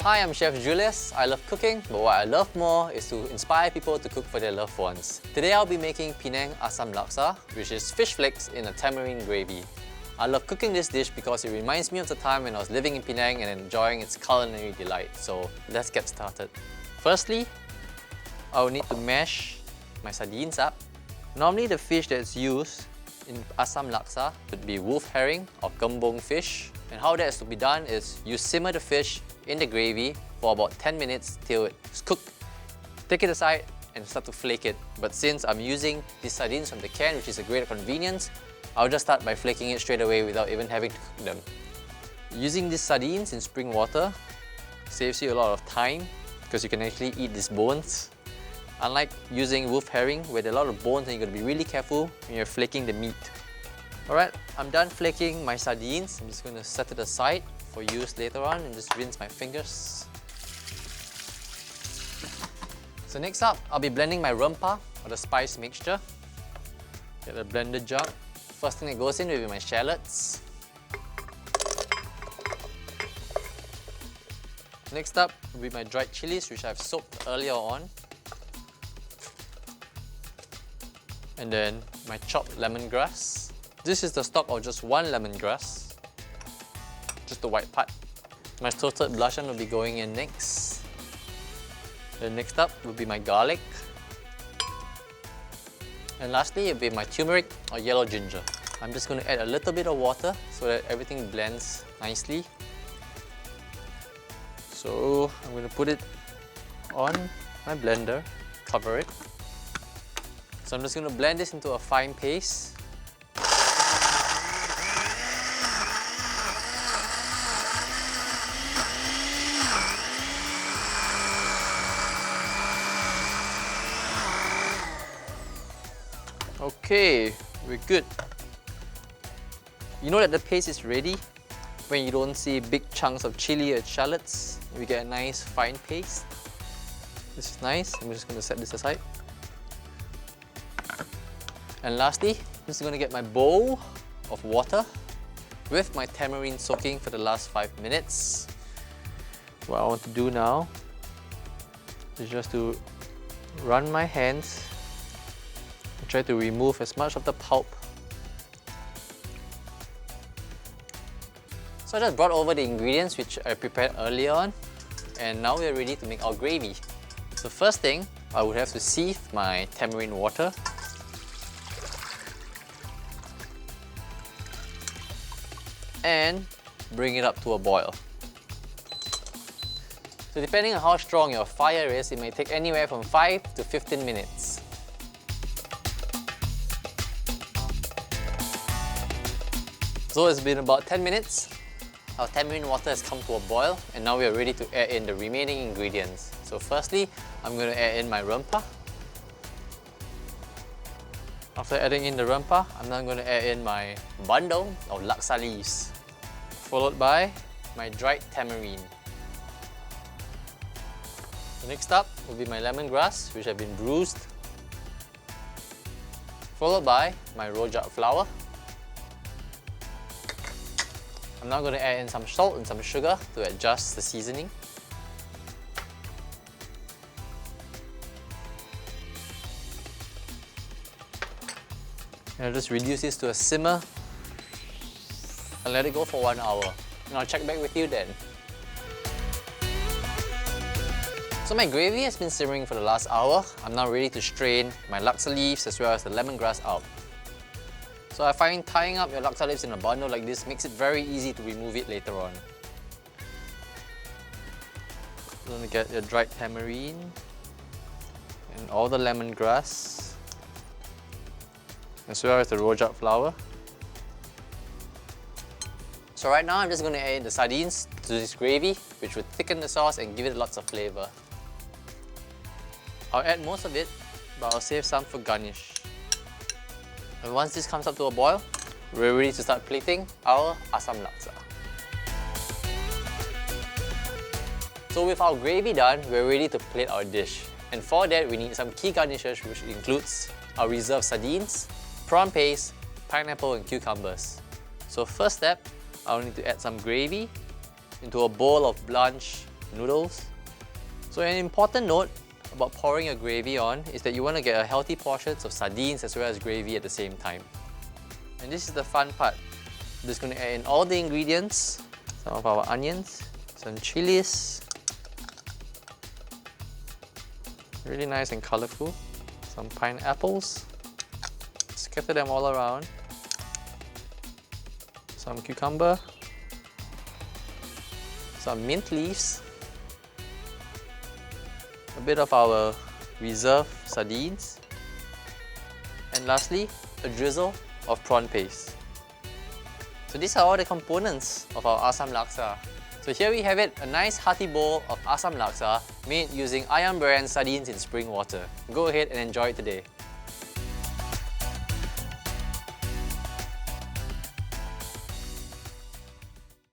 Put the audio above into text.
Hi, I'm Chef Julius. I love cooking, but what I love more is to inspire people to cook for their loved ones. Today I'll be making Penang Assam Laksa, which is fish flakes in a tamarind gravy. I love cooking this dish because it reminds me of the time when I was living in Penang and enjoying its culinary delight. So let's get started. Firstly, I will need to mash my sardines up. Normally the fish that's used in Assam Laksa would be wolf herring or kembung fish. And how that is to be done is you simmer the fish in the gravy for about 10 minutes till it's cooked. Take it aside and start to flake it. But since I'm using these sardines from the can, which is a great convenience, I'll just start by flaking it straight away without even having to cook them. Using these sardines in spring water saves you a lot of time because you can actually eat these bones. Unlike using wolf herring where there are a lot of bones and you've got to be really careful when you're flaking the meat. Alright, I'm done flaking my sardines. I'm just going to set it aside for use later on and just rinse my fingers. So next up, I'll be blending my rempah or the spice mixture. Get a blender jug. First thing that goes in will be my shallots. Next up will be my dried chilies, which I've soaked earlier on. And then my chopped lemongrass. This is the stalk of just one lemongrass, just the white part. My toasted belacan will be going in next. Then next up will be my garlic. And lastly, it will be my turmeric or yellow ginger. I'm just going to add a little bit of water so that everything blends nicely. So I'm going to put it on my blender, cover it. So I'm just going to blend this into a fine paste. Okay, we're good. You know that the paste is ready when you don't see big chunks of chili or shallots. We get a nice fine paste. This is nice. I'm just going to set this aside. And lastly, I'm just going to get my bowl of water with my tamarind soaking for the last 5 minutes. What I want to do now is just to run my hands and try to remove as much of the pulp. So I just brought over the ingredients which I prepared earlier on, and now we're ready to make our gravy. So first thing, I would have to sieve my tamarind water. And bring it up to a boil. So depending on how strong your fire is, it may take anywhere from 5 to 15 minutes. So it's been about 10 minutes. Our tamarind water has come to a boil and now we are ready to add in the remaining ingredients. So firstly, I'm going to add in my rempah. After adding in the rempah, I'm now going to add in my bundle of laksa leaves, followed by my dried tamarind. Next up will be my lemongrass, which have been bruised, followed by my rojak flour. I'm now going to add in some salt and some sugar to adjust the seasoning. And I'll just reduce this to a simmer and let it go for 1 hour. And I'll check back with you then. So my gravy has been simmering for the last hour. I'm now ready to strain my laksa leaves as well as the lemongrass out. So I find tying up your laksa leaves in a bundle like this makes it very easy to remove it later on. You're going to get your dried tamarind and all the lemongrass, as well as the rojak flour. So right now I'm just going to add in the sardines to this gravy, which will thicken the sauce and give it lots of flavour. I'll add most of it, but I'll save some for garnish. And once this comes up to a boil, we're ready to start plating our Assam Laksa. So with our gravy done, we're ready to plate our dish. And for that, we need some key garnishes, which includes our reserved sardines, prawn paste, pineapple and cucumbers. So first step, I'll need to add some gravy into a bowl of blanched noodles. So an important note about pouring your gravy on is that you want to get a healthy portions of sardines as well as gravy at the same time. And this is the fun part. I'm just going to add in all the ingredients, some of our onions, some chilies, really nice and colorful, some pineapples, scatter them all around, some cucumber, some mint leaves, a bit of our reserve sardines, and lastly, a drizzle of prawn paste. So these are all the components of our Assam Laksa. So here we have it, a nice hearty bowl of Assam Laksa made using AYAM brand sardines in spring water. Go ahead and enjoy it today.